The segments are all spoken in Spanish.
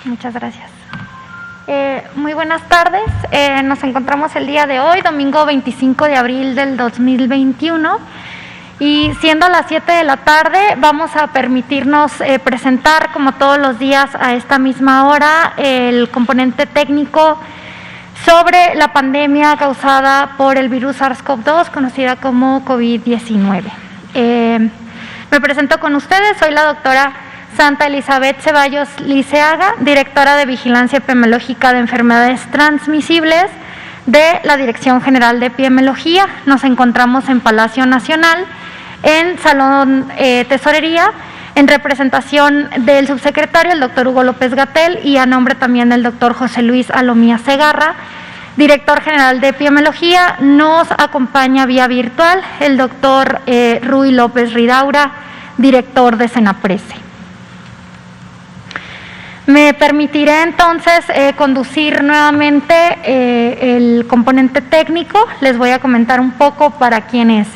Muchas gracias. Muy buenas tardes. Nos encontramos el día de hoy, domingo 25 de abril del 2021, y siendo las 7 de la tarde vamos a permitirnos presentar, como todos los días a esta misma hora, el componente técnico sobre la pandemia causada por el virus SARS-CoV-2, conocida como COVID-19. Me presento con ustedes, soy la doctora Santa Elizabeth Ceballos Liceaga, directora de Vigilancia Epidemiológica de Enfermedades Transmisibles de la Dirección General de Epidemiología. Nos encontramos en Palacio Nacional, en Salón Tesorería, en representación del subsecretario, el doctor Hugo López-Gatell, y a nombre también del doctor José Luis Alomía Segarra, director general de Epidemiología. Nos acompaña vía virtual el doctor Rui López Ridaura, director de Senaprese. Me permitiré entonces conducir nuevamente el componente técnico. Les voy a comentar un poco para quienes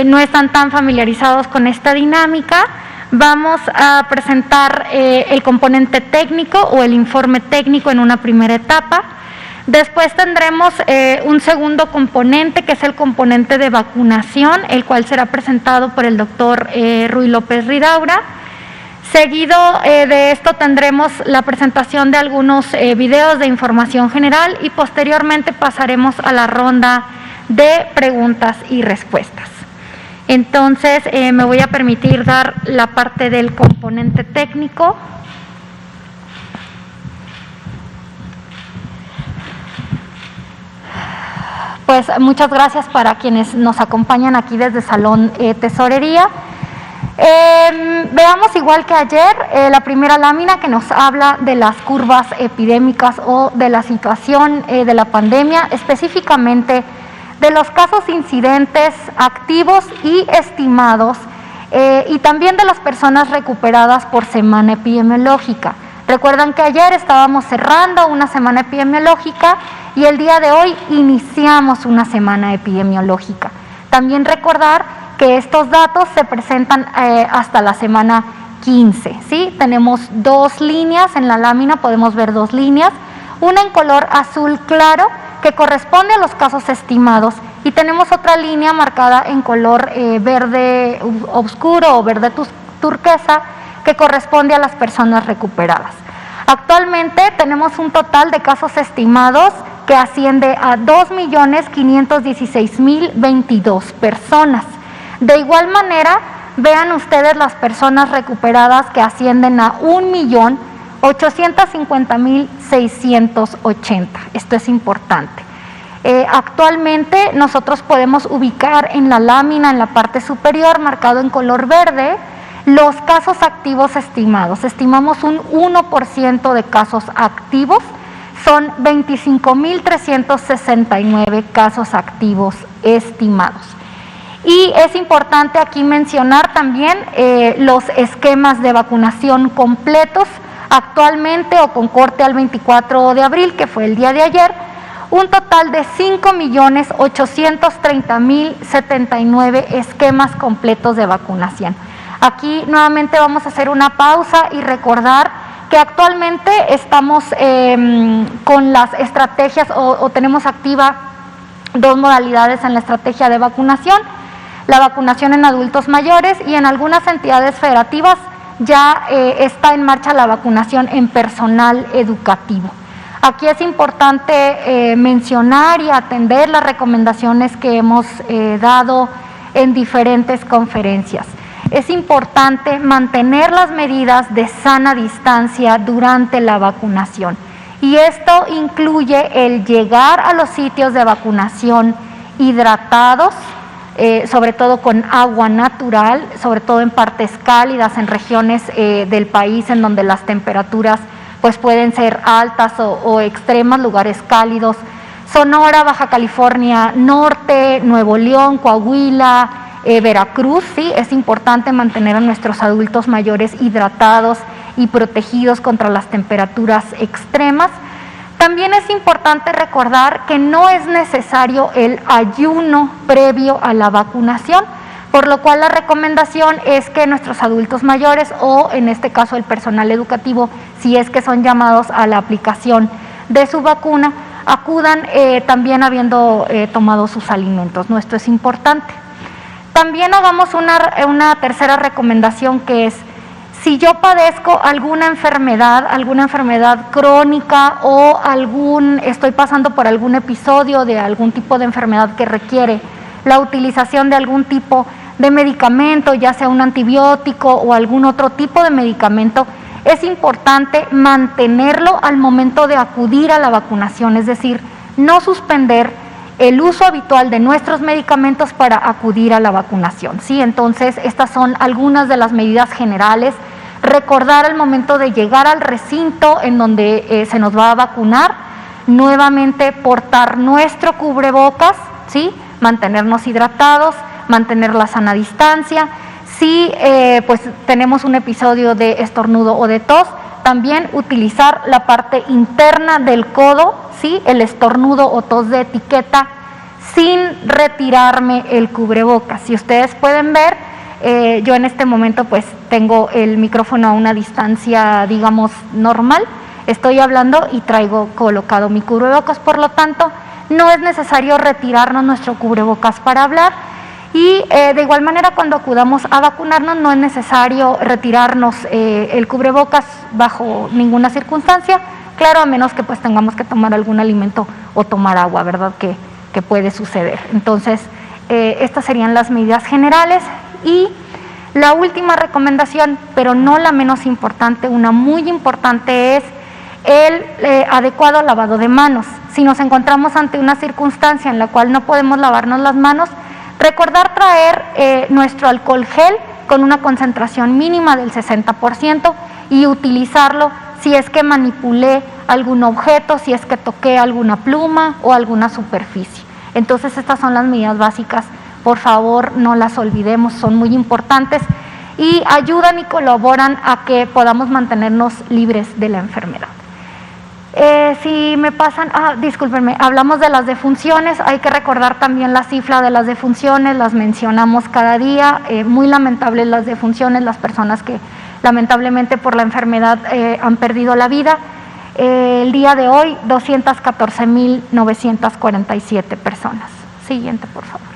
no están tan familiarizados con esta dinámica. Vamos a presentar el componente técnico o el informe técnico en una primera etapa. Después tendremos un segundo componente, que es el componente de vacunación, el cual será presentado por el doctor Rui López Ridaura. Seguido de esto tendremos la presentación de algunos videos de información general y posteriormente pasaremos a la ronda de preguntas y respuestas. Entonces me voy a permitir dar la parte del componente técnico. Pues muchas gracias para quienes nos acompañan aquí desde Salón Tesorería. Veamos, igual que ayer, la primera lámina que nos habla de las curvas epidémicas o de la situación de la pandemia, específicamente de los casos incidentes activos y estimados, y también de las personas recuperadas por semana epidemiológica. Recuerdan que ayer estábamos cerrando una semana epidemiológica y el día de hoy iniciamos una semana epidemiológica. También recordar que estos datos se presentan hasta la semana 15, ¿sí? Tenemos dos líneas en la lámina, podemos ver dos líneas, una en color azul claro que corresponde a los casos estimados y tenemos otra línea marcada en color verde oscuro o verde turquesa que corresponde a las personas recuperadas. Actualmente tenemos un total de casos estimados que asciende a 2.516.022 personas. De igual manera, vean ustedes las personas recuperadas que ascienden a 1.850.680. Esto es importante. Actualmente nosotros podemos ubicar en la lámina, en la parte superior, marcado en color verde, los casos activos estimados. Estimamos un 1% de casos activos, son 25.369 casos activos estimados. Y es importante aquí mencionar también los esquemas de vacunación completos. Actualmente, o con corte al 24 de abril, que fue el día de ayer, un total de 5.830.079 esquemas completos de vacunación. Aquí nuevamente vamos a hacer una pausa y recordar que actualmente estamos con las estrategias o tenemos activa dos modalidades en la estrategia de vacunación: la vacunación en adultos mayores, y en algunas entidades federativas ya está en marcha la vacunación en personal educativo. Aquí es importante mencionar y atender las recomendaciones que hemos dado en diferentes conferencias. Es importante mantener las medidas de sana distancia durante la vacunación, y esto incluye el llegar a los sitios de vacunación hidratados, sobre todo con agua natural, sobre todo en partes cálidas, en regiones del país en donde las temperaturas pues pueden ser altas o extremas, lugares cálidos: Sonora, Baja California Norte, Nuevo León, Coahuila, Veracruz, ¿sí? Es importante mantener a nuestros adultos mayores hidratados y protegidos contra las temperaturas extremas. También es importante recordar que no es necesario el ayuno previo a la vacunación, por lo cual la recomendación es que nuestros adultos mayores o en este caso el personal educativo, si es que son llamados a la aplicación de su vacuna, acudan también habiendo tomado sus alimentos, ¿no? Esto es importante. También hagamos una tercera recomendación, que es: si yo padezco alguna enfermedad crónica o estoy pasando por algún episodio de algún tipo de enfermedad que requiere la utilización de algún tipo de medicamento, ya sea un antibiótico o algún otro tipo de medicamento, es importante mantenerlo al momento de acudir a la vacunación, es decir, no suspender el uso habitual de nuestros medicamentos para acudir a la vacunación, ¿sí? Entonces, estas son algunas de las medidas generales. Recordar al momento de llegar al recinto en donde se nos va a vacunar, nuevamente portar nuestro cubrebocas, ¿sí? Mantenernos hidratados, mantener la sana distancia. Si pues tenemos un episodio de estornudo o de tos, también utilizar la parte interna del codo, ¿sí? El estornudo o tos de etiqueta, sin retirarme el cubrebocas. Si ustedes pueden ver, yo en este momento pues tengo el micrófono a una distancia, digamos, normal, estoy hablando y traigo colocado mi cubrebocas, por lo tanto no es necesario retirarnos nuestro cubrebocas para hablar. Y de igual manera, cuando acudamos a vacunarnos, no es necesario retirarnos el cubrebocas bajo ninguna circunstancia, claro, a menos que pues tengamos que tomar algún alimento o tomar agua, ¿verdad? Que puede suceder. Entonces, estas serían las medidas generales. Y la última recomendación, pero no la menos importante, una muy importante, es el adecuado lavado de manos. Si nos encontramos ante una circunstancia en la cual no podemos lavarnos las manos, recordar traer nuestro alcohol gel con una concentración mínima del 60% y utilizarlo si es que manipulé algún objeto, si es que toqué alguna pluma o alguna superficie. Entonces, estas son las medidas básicas. Por favor, no las olvidemos, son muy importantes y ayudan y colaboran a que podamos mantenernos libres de la enfermedad. Si me pasan, discúlpenme, hablamos de las defunciones, hay que recordar también la cifra de las defunciones, las mencionamos cada día, muy lamentables las defunciones, las personas que lamentablemente por la enfermedad han perdido la vida. El día de hoy, 214.947 personas. Siguiente, por favor.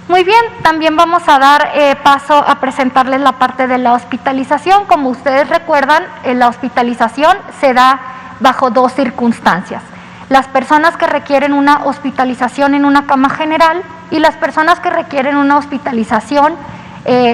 Muy bien, también vamos a dar paso a presentarles la parte de la hospitalización. Como ustedes recuerdan, la hospitalización se da bajo dos circunstancias: las personas que requieren una hospitalización en una cama general y las personas que requieren una hospitalización,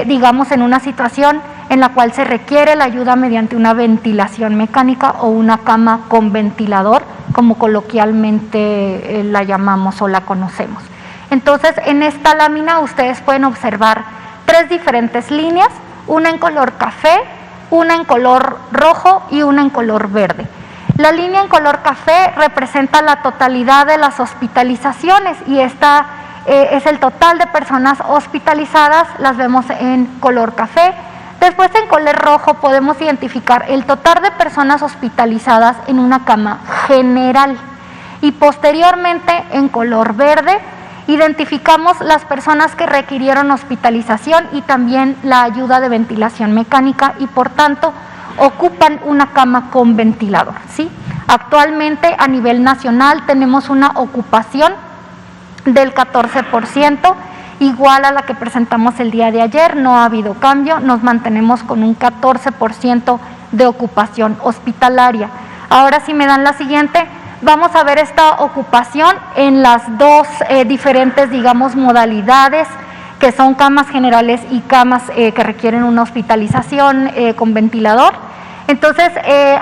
digamos, en una situación en la cual se requiere la ayuda mediante una ventilación mecánica o una cama con ventilador, como coloquialmente la llamamos o la conocemos. Entonces, en esta lámina ustedes pueden observar tres diferentes líneas, una en color café, una en color rojo y una en color verde. La línea en color café representa la totalidad de las hospitalizaciones y esta es el total de personas hospitalizadas, las vemos en color café. Después, en color rojo podemos identificar el total de personas hospitalizadas en una cama general y posteriormente en color verde identificamos las personas que requirieron hospitalización y también la ayuda de ventilación mecánica y por tanto ocupan una cama con ventilador, ¿sí? Actualmente a nivel nacional tenemos una ocupación del 14%, igual a la que presentamos el día de ayer, no ha habido cambio, nos mantenemos con un 14% de ocupación hospitalaria. Ahora, si me dan la siguiente, vamos a ver esta ocupación en las dos diferentes, digamos, modalidades, que son camas generales y camas que requieren una hospitalización con ventilador. Entonces,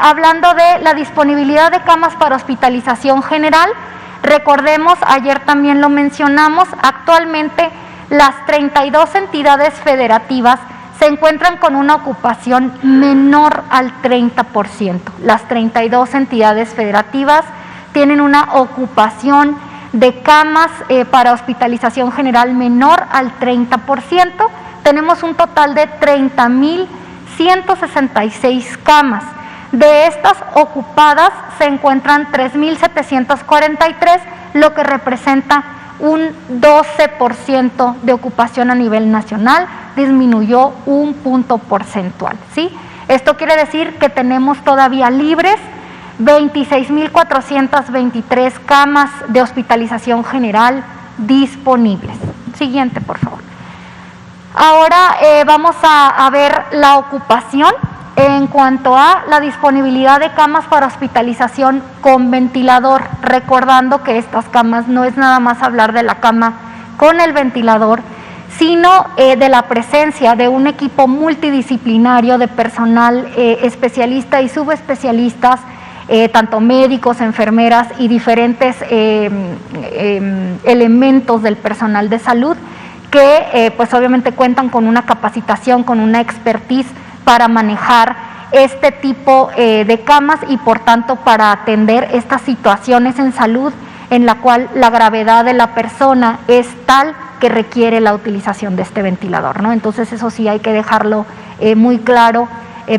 hablando de la disponibilidad de camas para hospitalización general, recordemos, ayer también lo mencionamos, actualmente las 32 entidades federativas se encuentran con una ocupación menor al 30%. Las 32 entidades federativas tienen una ocupación de camas para hospitalización general menor al 30%. Tenemos un total de 30.166 camas. De estas ocupadas se encuentran 3.743, lo que representa un 12% de ocupación a nivel nacional, disminuyó un punto porcentual, ¿sí? Esto quiere decir que tenemos todavía libres 26.423 camas de hospitalización general disponibles. Siguiente, por favor. Ahora vamos a ver la ocupación en cuanto a la disponibilidad de camas para hospitalización con ventilador, recordando que estas camas no es nada más hablar de la cama con el ventilador, sino de la presencia de un equipo multidisciplinario de personal especialista y subespecialistas, tanto médicos, enfermeras y diferentes elementos del personal de salud que pues obviamente cuentan con una capacitación, con una expertise para manejar este tipo de camas y por tanto para atender estas situaciones en salud en la cual la gravedad de la persona es tal que requiere la utilización de este ventilador, ¿no? Entonces eso sí hay que dejarlo muy claro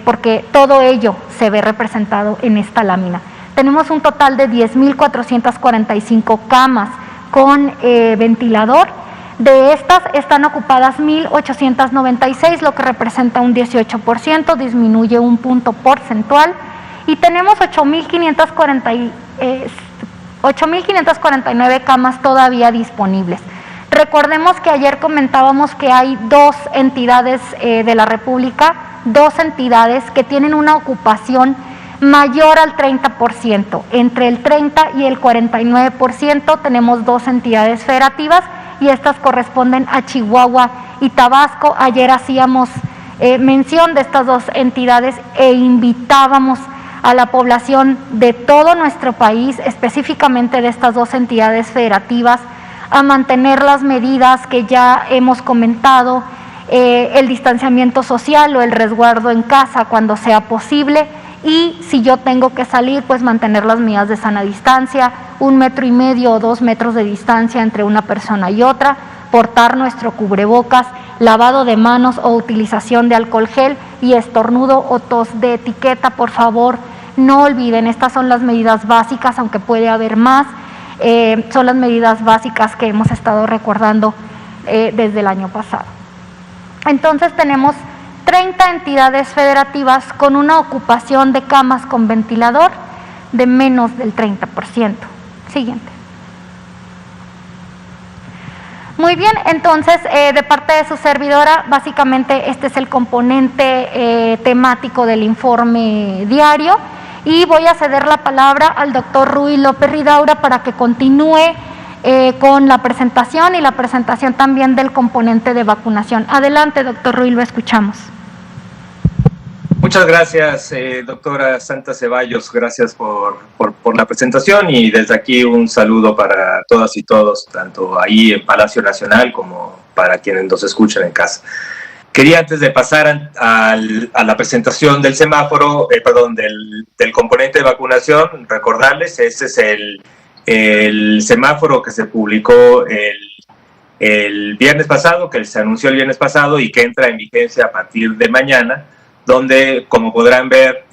porque todo ello se ve representado en esta lámina. Tenemos un total de 10.445 camas con ventilador. De estas están ocupadas 1.896, lo que representa un 18%, disminuye un punto porcentual, y tenemos 8.549 camas todavía disponibles. Recordemos que ayer comentábamos que hay dos entidades de la República, dos entidades que tienen una ocupación mayor al 30%, entre el 30 y el 49% tenemos dos entidades federativas y estas corresponden a Chihuahua y Tabasco. Ayer hacíamos mención de estas dos entidades e invitábamos a la población de todo nuestro país, específicamente de estas dos entidades federativas, a mantener las medidas que ya hemos comentado, el distanciamiento social o el resguardo en casa cuando sea posible, y si yo tengo que salir, pues mantener las medidas de sana distancia, 1,5 metros o 2 metros de distancia entre una persona y otra, portar nuestro cubrebocas, lavado de manos o utilización de alcohol gel y estornudo o tos de etiqueta, por favor, no olviden, estas son las medidas básicas, aunque puede haber más, son las medidas básicas que hemos estado recordando desde el año pasado. Entonces tenemos 30 entidades federativas con una ocupación de camas con ventilador de menos del 30%. Siguiente. Muy bien, entonces de parte de su servidora, básicamente este es el componente temático del informe diario y voy a ceder la palabra al doctor Rui López Ridaura para que continúe con la presentación y la presentación también del componente de vacunación. Adelante, doctor Rui, lo escuchamos. Muchas gracias, doctora Santa Ceballos, gracias por la presentación y desde aquí un saludo para todas y todos, tanto ahí en Palacio Nacional como para quienes nos escuchan en casa. Quería antes de pasar a la presentación del semáforo, del componente de vacunación, recordarles, este es el semáforo que se publicó el viernes pasado, que se anunció el viernes pasado y que entra en vigencia a partir de mañana, donde, como podrán ver,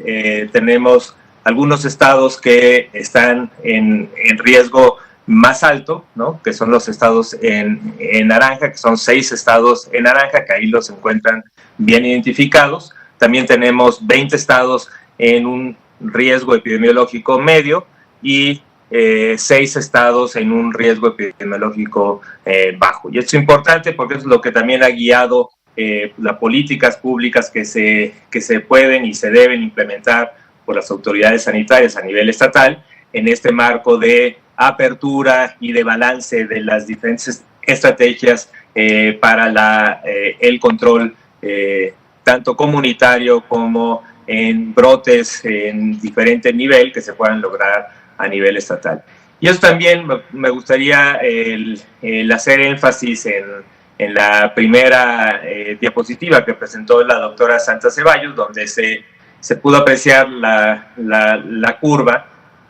tenemos algunos estados que están en riesgo más alto, ¿no? Que son los estados en naranja, que son 6 estados en naranja, que ahí los encuentran bien identificados. También tenemos 20 estados en un riesgo epidemiológico medio y 6 estados en un riesgo epidemiológico bajo. Y esto es importante porque es lo que también ha guiado las políticas públicas que se pueden y se deben implementar por las autoridades sanitarias a nivel estatal en este marco de apertura y de balance de las diferentes estrategias para el control tanto comunitario como en brotes en diferente nivel que se puedan lograr a nivel estatal. Y eso también me gustaría el hacer énfasis en la primera diapositiva que presentó la doctora Santa Ceballos, donde se pudo apreciar la curva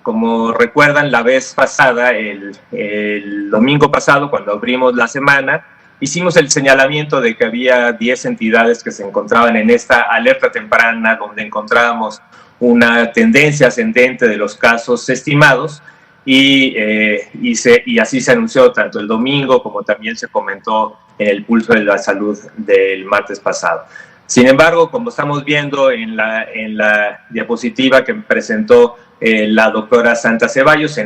como recuerdan, la vez pasada, el domingo pasado, cuando abrimos la semana, hicimos el señalamiento de que había 10 entidades que se encontraban en esta alerta temprana, donde encontrábamos una tendencia ascendente de los casos estimados, y así se anunció tanto el domingo como también se comentó en el Pulso de la Salud del martes pasado. Sin embargo, como estamos viendo en la diapositiva que presentó la doctora Santa Ceballos,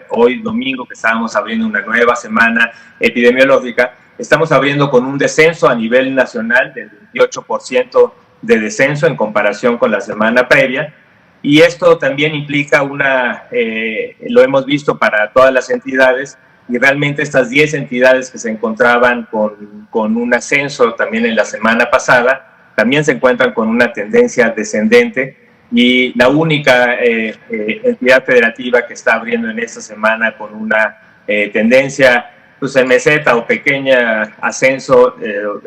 hoy domingo que estábamos abriendo una nueva semana epidemiológica, estamos abriendo con un descenso a nivel nacional del 28% de descenso en comparación con la semana previa, y esto también implica lo hemos visto para todas las entidades, y realmente estas 10 entidades que se encontraban con un ascenso también en la semana pasada, también se encuentran con una tendencia descendente, y la única entidad federativa que está abriendo en esta semana con una tendencia pues en meseta o pequeña ascenso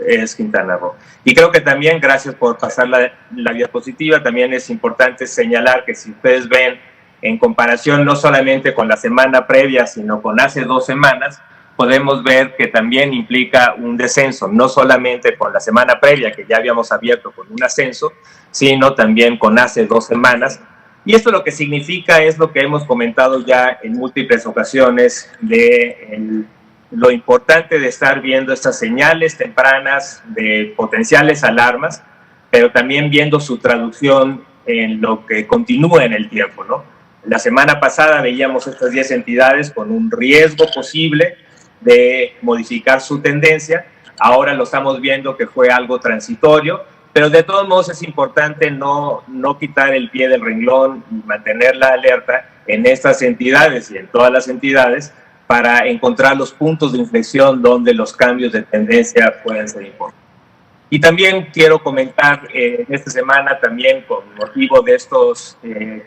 es Quintana Roo. Y creo que también, gracias por pasar la diapositiva, también es importante señalar que si ustedes ven en comparación no solamente con la semana previa, sino con hace 2 semanas, podemos ver que también implica un descenso, no solamente con la semana previa, que ya habíamos abierto con un ascenso, sino también con hace 2 semanas. Y esto lo que significa es lo que hemos comentado ya en múltiples ocasiones de lo importante de estar viendo estas señales tempranas de potenciales alarmas, pero también viendo su traducción en lo que continúa en el tiempo, ¿no? La semana pasada veíamos estas 10 entidades con un riesgo posible de modificar su tendencia. Ahora lo estamos viendo que fue algo transitorio, pero de todos modos es importante no quitar el pie del renglón y mantener la alerta en estas entidades y en todas las entidades para encontrar los puntos de inflexión donde los cambios de tendencia pueden ser importantes. Y también quiero comentar esta semana, también con motivo de estos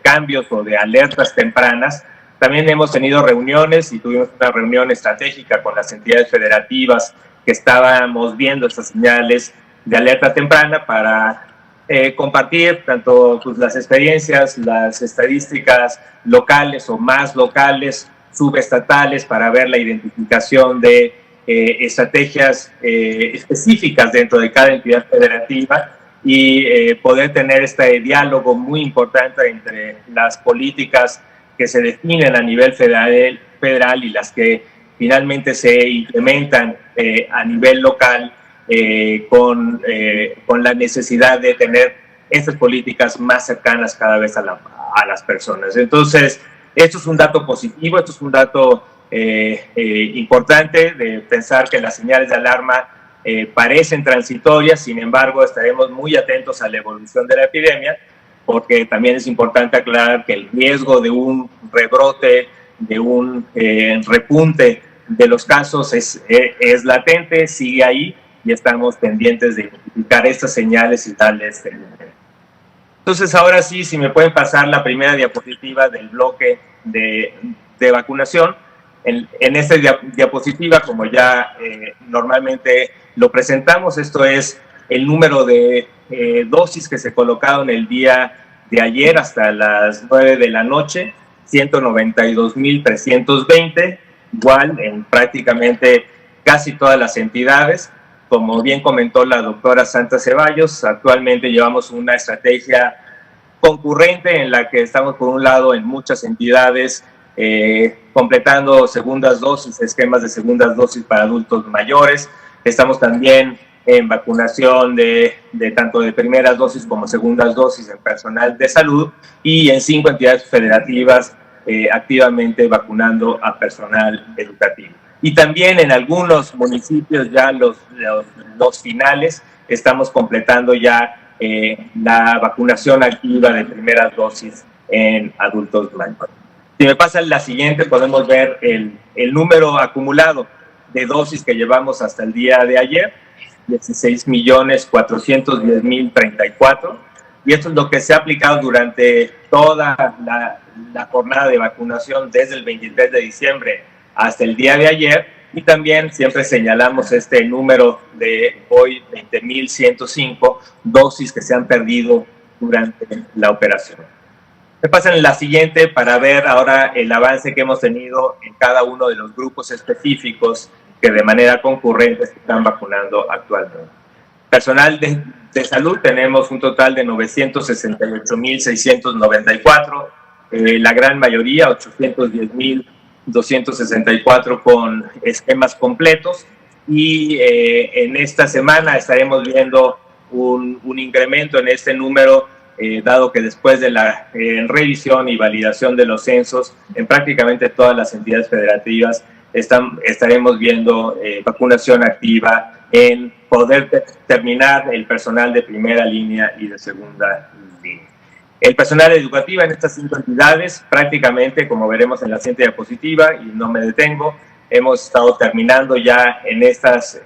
cambios o de alertas tempranas, también hemos tenido reuniones y tuvimos una reunión estratégica con las entidades federativas que estábamos viendo estas señales de alerta temprana para compartir tanto pues, las experiencias, las estadísticas locales o más locales, subestatales, para ver la identificación de estrategias específicas dentro de cada entidad federativa y poder tener este diálogo muy importante entre las políticas que se definen a nivel federal y las que finalmente se implementan a nivel local con la necesidad de tener estas políticas más cercanas cada vez a las personas. Entonces, esto es un dato positivo, esto es un dato importante de pensar que las señales de alarma parecen transitorias. Sin embargo, estaremos muy atentos a la evolución de la epidemia, porque también es importante aclarar que el riesgo de un rebrote, de un repunte de los casos es latente, sigue ahí, y estamos pendientes de identificar estas señales y darles seguimiento. Entonces, ahora sí, si me pueden pasar la primera diapositiva del bloque de vacunación. En esta diapositiva, como ya normalmente lo presentamos, esto es el número de dosis que se colocaron el día de ayer hasta las 9 de la noche, 192,320, igual en prácticamente casi todas las entidades. Como bien comentó la doctora Santa Ceballos, actualmente llevamos una estrategia concurrente en la que estamos, por un lado, en muchas entidades completando segundas dosis, esquemas de segundas dosis para adultos mayores. Estamos también en vacunación de tanto de primeras dosis como segundas dosis en personal de salud, y en 5 entidades federativas activamente vacunando a personal educativo. Y también en algunos municipios ya los finales estamos completando ya la vacunación activa de primeras dosis en adultos mayores. Si me pasa la siguiente, podemos ver el número acumulado de dosis que llevamos hasta el día de ayer, 16,410,034, y esto es lo que se ha aplicado durante toda la jornada de vacunación desde el 23 de diciembre hasta el día de ayer, y también siempre señalamos este número de hoy, 20,105 dosis que se han perdido durante la operación. Me pasan la siguiente para ver ahora el avance que hemos tenido en cada uno de los grupos específicos que de manera concurrente se están vacunando actualmente. Personal de salud tenemos un total de 968.694, la gran mayoría, 810.264 con esquemas completos, y en esta semana estaremos viendo un incremento en este número, dado que después de la revisión y validación de los censos en prácticamente todas las entidades federativas estaremos viendo vacunación activa en poder terminar el personal de primera línea y de segunda línea. El personal educativo en estas 5 entidades, prácticamente, como veremos en la siguiente diapositiva, y no me detengo, hemos estado terminando ya en estas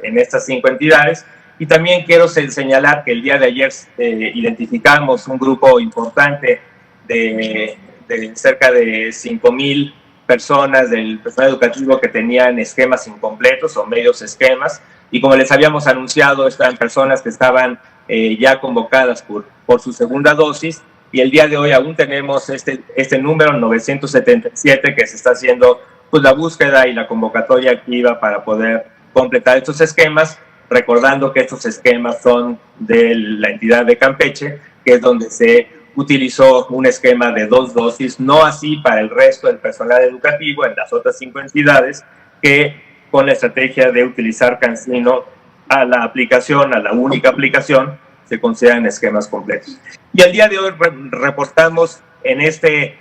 5 entidades. Y también quiero señalar que el día de ayer identificamos un grupo importante de cerca de 5,000 personas del personal educativo que tenían esquemas incompletos o medios esquemas, y como les habíamos anunciado, eran personas que estaban ya convocadas por su segunda dosis, y el día de hoy aún tenemos este número 977 que se está haciendo pues la búsqueda y la convocatoria activa para poder completar estos esquemas, recordando que estos esquemas son de la entidad de Campeche, que es donde se utilizó un esquema de 2 dosis, no así para el resto del personal educativo en las otras 5 entidades, que con la estrategia de utilizar CanSino a la única aplicación, se consideran esquemas completos. Y al día de hoy reportamos en ese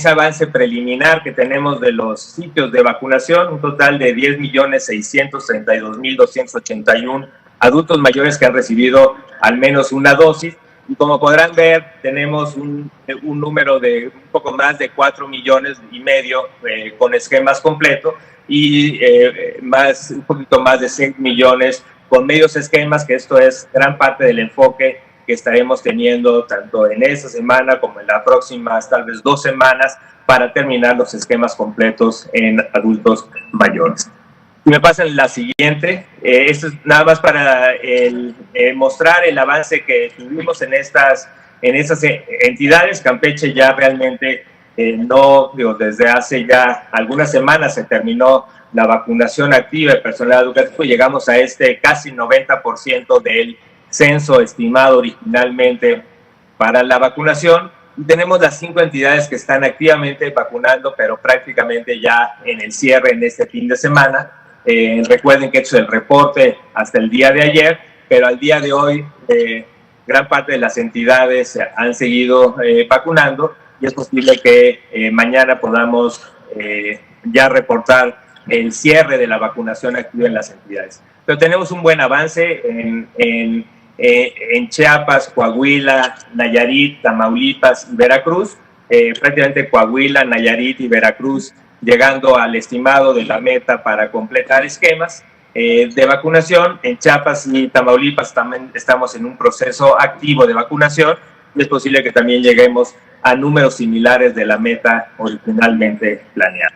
avance preliminar que tenemos de los sitios de vacunación, un total de 10.632.281 adultos mayores que han recibido al menos una dosis. Y como podrán ver, tenemos un número de un poco más de 4,5 millones con esquemas completos y un poquito más de 6 millones con medios esquemas, que esto es gran parte del enfoque que estaremos teniendo tanto en esta semana como en las próximas tal vez 2 semanas para terminar los esquemas completos en adultos mayores. Si me pasan la siguiente, esto es nada más para mostrar el avance que tuvimos en estas entidades. Campeche ya realmente desde hace ya algunas semanas se terminó la vacunación activa de personal educativo, llegamos a casi 90% del censo estimado originalmente para la vacunación, y tenemos las 5 entidades que están activamente vacunando, pero prácticamente ya en el cierre en este fin de semana. Recuerden que esto es el reporte hasta el día de ayer, pero al día de hoy gran parte de las entidades han seguido vacunando, y es posible que mañana podamos ya reportar el cierre de la vacunación activa en las entidades. Pero tenemos un buen avance en Chiapas, Coahuila, Nayarit, Tamaulipas y Veracruz. Prácticamente Coahuila, Nayarit y Veracruz llegando al estimado de la meta para completar esquemas de vacunación. En Chiapas y Tamaulipas también estamos en un proceso activo de vacunación, y es posible que también lleguemos a números similares de la meta originalmente planeada.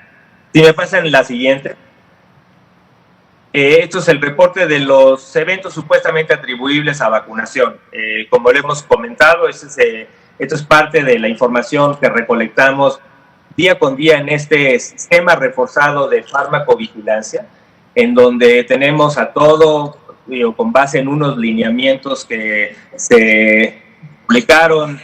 Si me pasan la siguiente. Esto es el reporte de los eventos supuestamente atribuibles a vacunación. Como lo hemos comentado, esto es parte de la información que recolectamos día con día en este sistema reforzado de farmacovigilancia, en donde tenemos a todo, con base en unos lineamientos que se publicaron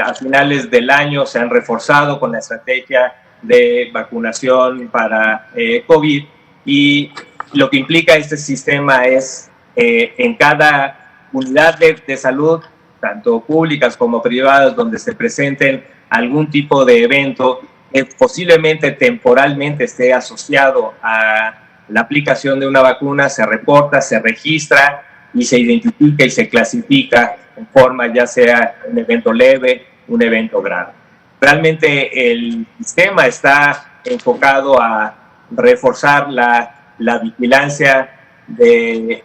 a finales del año, se han reforzado con la estrategia de vacunación para COVID, y lo que implica este sistema es en cada unidad de salud, tanto públicas como privadas, donde se presenten algún tipo de evento que posiblemente temporalmente esté asociado a la aplicación de una vacuna, se reporta, se registra y se identifica y se clasifica en forma ya sea un evento leve, un evento grave. Realmente el sistema está enfocado a reforzar la vigilancia de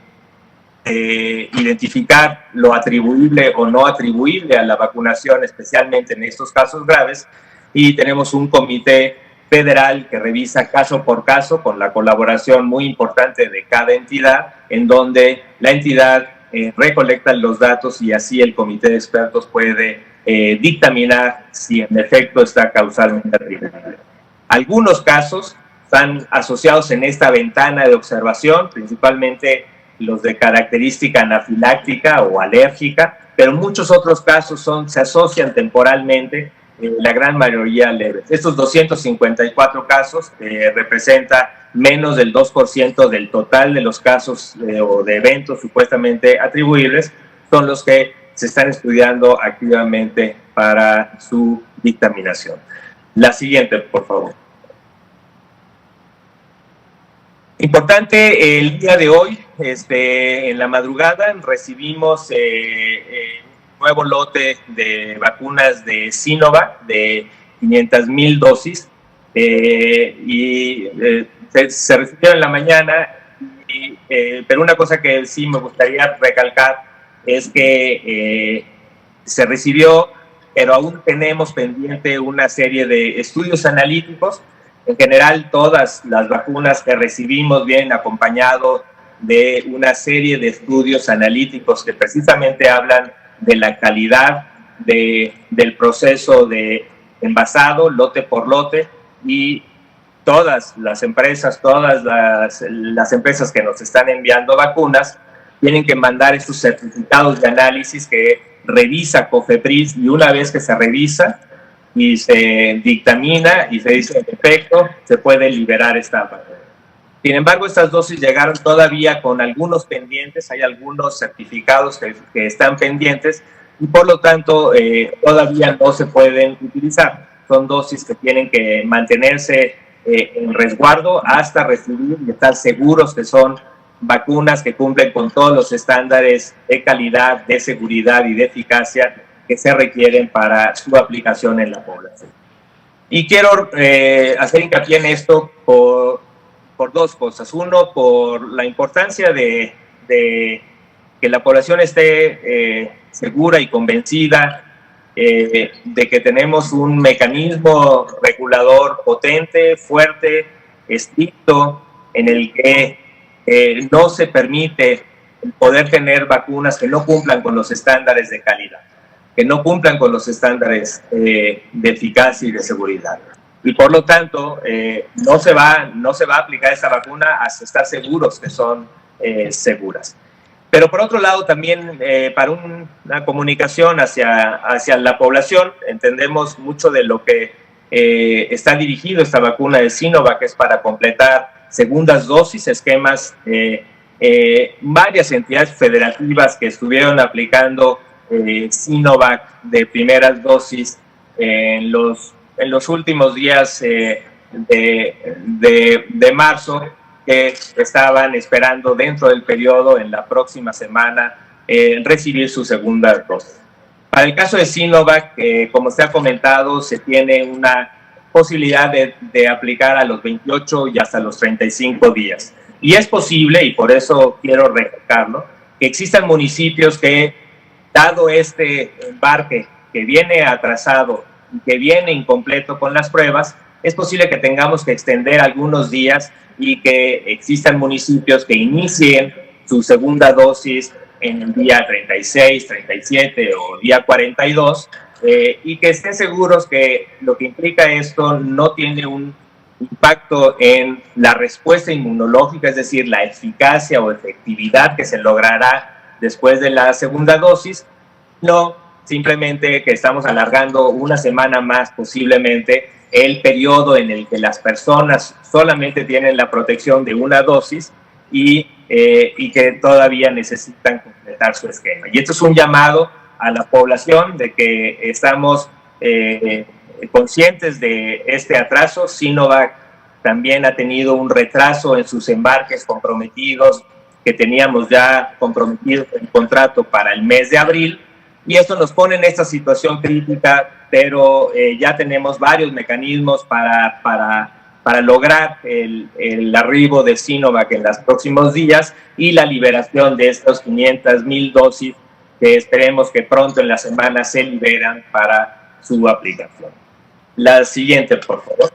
identificar lo atribuible o no atribuible a la vacunación, especialmente en estos casos graves, y tenemos un comité federal que revisa caso por caso con la colaboración muy importante de cada entidad, en donde la entidad recolecta los datos y así el comité de expertos puede dictaminar si en efecto está causalmente atribuible. Algunos casos están asociados en esta ventana de observación, principalmente los de característica anafiláctica o alérgica, pero muchos otros casos se asocian temporalmente, la gran mayoría leves. Estos 254 casos representa menos del 2% del total de los casos o de eventos supuestamente atribuibles, son los que se están estudiando activamente para su dictaminación. La siguiente, por favor. Importante, el día de hoy, en la madrugada, recibimos un nuevo lote de vacunas de Sinovac de 500,000 dosis se recibieron en la mañana, pero una cosa que sí me gustaría recalcar es que se recibió, pero aún tenemos pendiente una serie de estudios analíticos. En general, todas las vacunas que recibimos vienen acompañado de una serie de estudios analíticos que precisamente hablan de la calidad del proceso de envasado, lote por lote, y todas las empresas que nos están enviando vacunas tienen que mandar esos certificados de análisis que revisa COFEPRIS, y una vez que se revisa y se dictamina y se dice en efecto, se puede liberar esta vacuna. Sin embargo, estas dosis llegaron todavía con algunos pendientes, hay algunos certificados que están pendientes y por lo tanto todavía no se pueden utilizar. Son dosis que tienen que mantenerse en resguardo hasta recibir y estar seguros que son vacunas que cumplen con todos los estándares de calidad, de seguridad y de eficacia que se requieren para su aplicación en la población. Y quiero hacer hincapié en esto por dos cosas. Uno, por la importancia de que la población esté segura y convencida de que tenemos un mecanismo regulador potente, fuerte, estricto, en el que no se permite poder tener vacunas que no cumplan con los estándares de calidad, que no cumplan con los estándares de eficacia y de seguridad. Y por lo tanto, no se va a aplicar esta vacuna hasta estar seguros que son seguras. Pero por otro lado, también para una comunicación hacia la población, entendemos mucho de lo que está dirigido esta vacuna de Sinovac, que es para completar segundas dosis, esquemas, varias entidades federativas que estuvieron aplicando Sinovac de primeras dosis en los últimos días de marzo, que estaban esperando dentro del periodo, en la próxima semana, recibir su segunda dosis. Para el caso de Sinovac, como se ha comentado, se tiene una posibilidad de aplicar a los 28 y hasta los 35 días. Y es posible, y por eso quiero recalcarlo, que existan municipios que, dado este embarque que viene atrasado y que viene incompleto con las pruebas, es posible que tengamos que extender algunos días y que existan municipios que inicien su segunda dosis en el día 36, 37 o día 42, y que estén seguros que lo que implica esto no tiene un impacto en la respuesta inmunológica, es decir, la eficacia o efectividad que se logrará después de la segunda dosis, no simplemente que estamos alargando una semana más posiblemente el periodo en el que las personas solamente tienen la protección de una dosis y que todavía necesitan completar su esquema. Y esto es un llamado a la población de que estamos conscientes de este atraso. Sinovac también ha tenido un retraso en sus embarques comprometidos, que teníamos ya comprometido el contrato para el mes de abril, y esto nos pone en esta situación crítica, pero ya tenemos varios mecanismos para lograr el arribo de Sinovac en los próximos días y la liberación de estos 500,000 dosis que esperemos que pronto en la semana se liberan para su aplicación. La siguiente, por favor.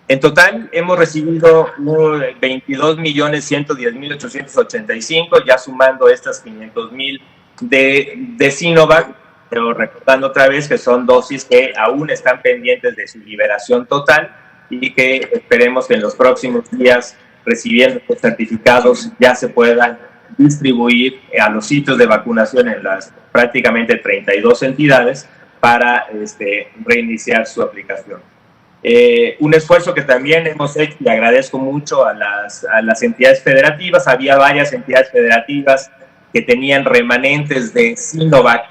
En total hemos recibido 22.110.885, ya sumando estas 500,000 de Sinovac, pero recordando otra vez que son dosis que aún están pendientes de su liberación total y que esperemos que en los próximos días, recibiendo los certificados, ya se puedan distribuir a los sitios de vacunación en las prácticamente 32 entidades para reiniciar su aplicación. Un esfuerzo que también hemos hecho y agradezco mucho a las entidades federativas. Había varias entidades federativas que tenían remanentes de Sinovac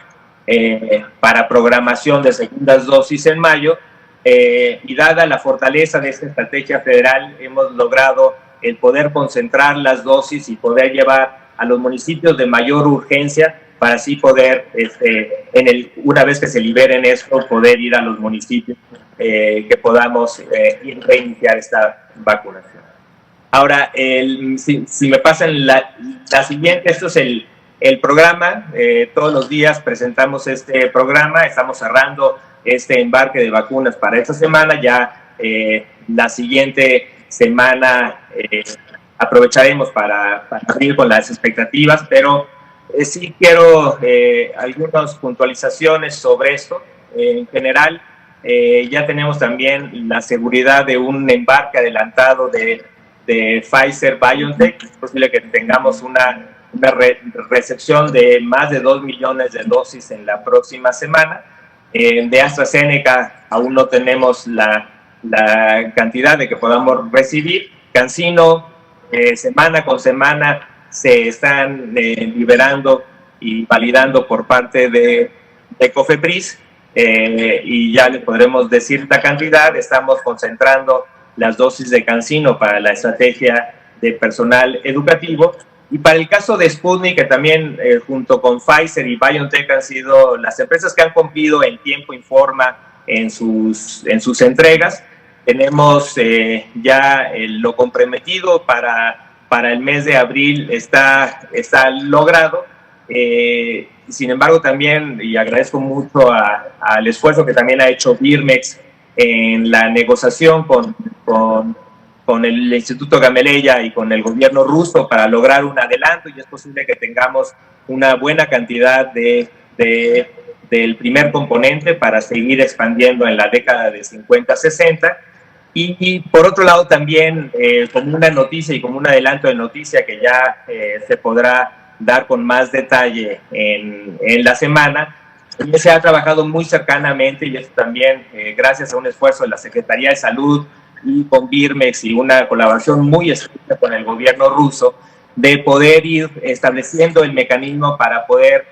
para programación de segundas dosis en mayo, y dada la fortaleza de esta estrategia federal, hemos logrado el poder concentrar las dosis y poder llevar a los municipios de mayor urgencia para así poder, una vez que se liberen esto, poder ir a los municipios que podamos reiniciar esta vacunación. Ahora, si me pasan la siguiente, esto es el programa. Todos los días presentamos este programa, estamos cerrando este embarque de vacunas para esta semana. Ya la siguiente semana aprovecharemos para abrir con las expectativas, pero sí quiero algunas puntualizaciones sobre esto. En general, ya tenemos también la seguridad de un embarque adelantado de Pfizer-BioNTech. Es posible que tengamos una recepción de más de 2 millones de dosis en la próxima semana. De AstraZeneca aún no tenemos la cantidad de que podamos recibir. CanSino, semana con semana se están liberando y validando por parte de COFEPRIS, y ya les podremos decir la cantidad. Estamos concentrando las dosis de CanSino para la estrategia de personal educativo. Y para el caso de Sputnik, que también junto con Pfizer y BioNTech han sido las empresas que han cumplido en tiempo y forma en sus entregas, tenemos ya lo comprometido para el mes de abril está logrado. Sin embargo, también, y agradezco mucho al esfuerzo que también ha hecho Birmex en la negociación con el Instituto Gamaleya y con el gobierno ruso para lograr un adelanto, y es posible que tengamos una buena cantidad del primer componente para seguir expandiendo en la década de 50-60. Y por otro lado también, como una noticia y como un adelanto de noticia que ya se podrá dar con más detalle en la semana, se ha trabajado muy cercanamente, y esto también gracias a un esfuerzo de la Secretaría de Salud y con Birmex y una colaboración muy estrecha con el gobierno ruso, de poder ir estableciendo el mecanismo para poder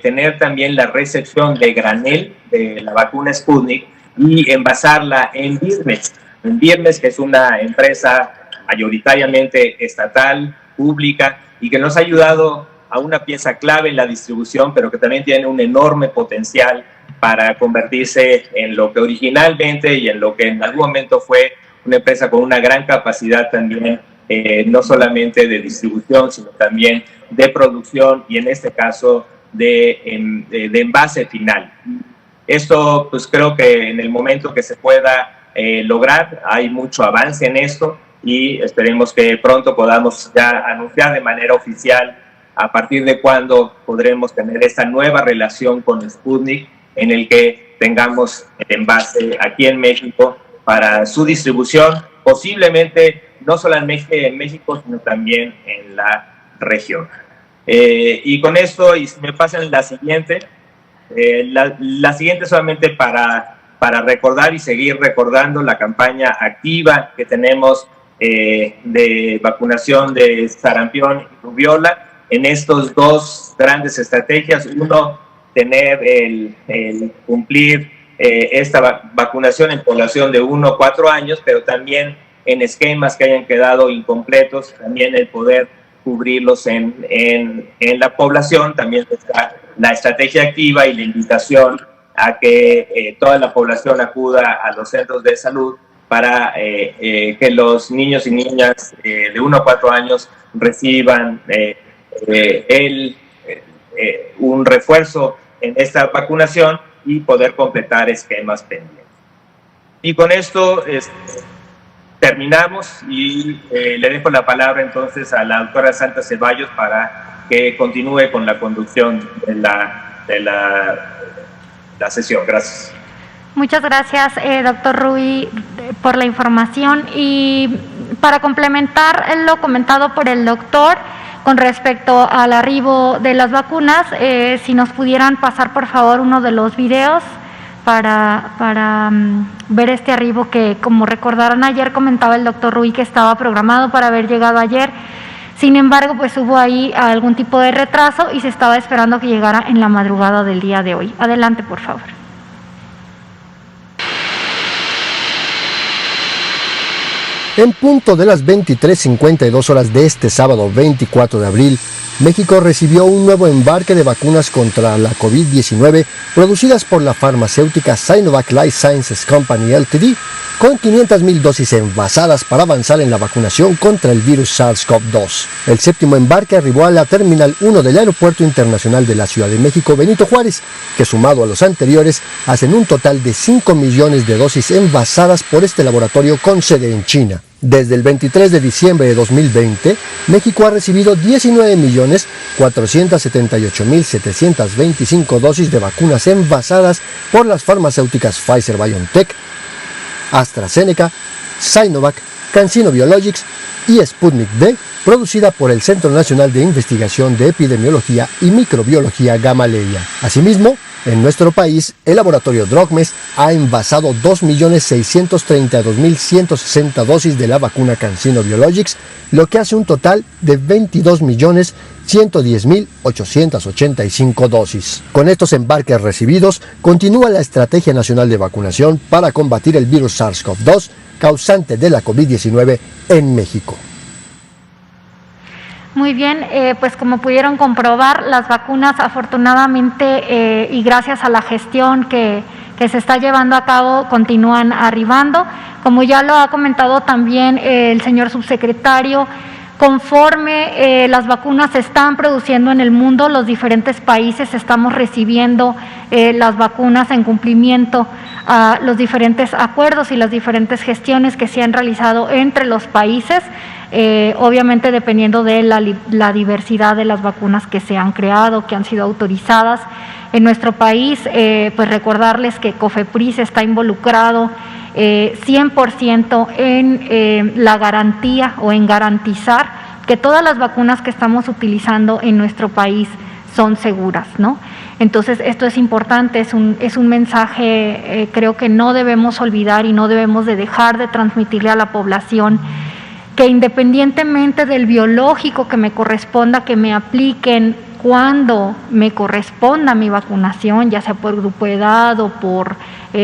tener también la recepción de granel de la vacuna Sputnik y envasarla en Birmex. En Birmex, que es una empresa mayoritariamente estatal, pública, y que nos ha ayudado a una pieza clave en la distribución, pero que también tiene un enorme potencial para convertirse en lo que originalmente y en lo que en algún momento fue una empresa con una gran capacidad también, no solamente de distribución, sino también de producción y en este caso de envase final. Esto, pues creo que en el momento que se pueda lograr, hay mucho avance en esto, y esperemos que pronto podamos ya anunciar de manera oficial a partir de cuándo podremos tener esta nueva relación con Sputnik, en el que tengamos el envase aquí en México para su distribución, posiblemente no solamente en México, sino también en la región. Y con esto, y si me pasan la siguiente, la siguiente solamente para recordar y seguir recordando la campaña activa que tenemos de vacunación de sarampión y rubiola en estos dos grandes estrategias. Uno, tener el cumplir esta vacunación en población de 1 a 4 años, pero también en esquemas que hayan quedado incompletos, también el poder cubrirlos en la población. También está la estrategia activa y la invitación a que toda la población acuda a los centros de salud para que los niños y niñas de 1 a 4 años reciban un refuerzo en esta vacunación y poder completar esquemas pendientes. Y con esto terminamos, y le dejo la palabra entonces a la doctora Santa Ceballos para que continúe con la conducción de la sesión. Gracias. Muchas gracias, doctor Rui, por la información. Y para complementar lo comentado por el doctor con respecto al arribo de las vacunas, si nos pudieran pasar por favor uno de los videos para ver este arribo que, como recordarán, ayer comentaba el doctor Rui que estaba programado para haber llegado ayer. Sin embargo, pues hubo ahí algún tipo de retraso y se estaba esperando que llegara en la madrugada del día de hoy. Adelante, por favor. En punto de las 23:52 horas de este sábado 24 de abril, México recibió un nuevo embarque de vacunas contra la COVID-19 producidas por la farmacéutica Sinovac Life Sciences Company Ltd, con 500,000 dosis envasadas para avanzar en la vacunación contra el virus SARS-CoV-2. El séptimo embarque arribó a la Terminal 1 del Aeropuerto Internacional de la Ciudad de México Benito Juárez, que sumado a los anteriores hacen un total de 5 millones de dosis envasadas por este laboratorio con sede en China. Desde el 23 de diciembre de 2020, México ha recibido 19.478.725 dosis de vacunas envasadas por las farmacéuticas Pfizer-BioNTech, AstraZeneca, Sinovac, CanSino Biologics y Sputnik V, producida por el Centro Nacional de Investigación de Epidemiología y Microbiología Gamaleya. Asimismo, en nuestro país, el laboratorio Drogmes ha envasado 2.632.160 dosis de la vacuna CanSino Biologics, lo que hace un total de 22.110.885 dosis. Con estos embarques recibidos, continúa la Estrategia Nacional de Vacunación para combatir el virus SARS-CoV-2, causante de la COVID-19 en México. Muy bien, pues como pudieron comprobar, las vacunas afortunadamente y gracias a la gestión que se está llevando a cabo continúan arribando. Como ya lo ha comentado también el señor subsecretario, conforme las vacunas se están produciendo en el mundo, los diferentes países estamos recibiendo las vacunas en cumplimiento a los diferentes acuerdos y las diferentes gestiones que se han realizado entre los países, obviamente dependiendo de la diversidad de las vacunas que se han creado, que han sido autorizadas en nuestro país. Pues recordarles que COFEPRIS está involucrado 100% en la garantía o en garantizar que todas las vacunas que estamos utilizando en nuestro país son seguras, ¿no? Entonces esto es importante, es un mensaje creo que no debemos olvidar y no debemos de dejar de transmitirle a la población, que independientemente del biológico que me corresponda que me apliquen cuando me corresponda mi vacunación, ya sea por grupo de edad o por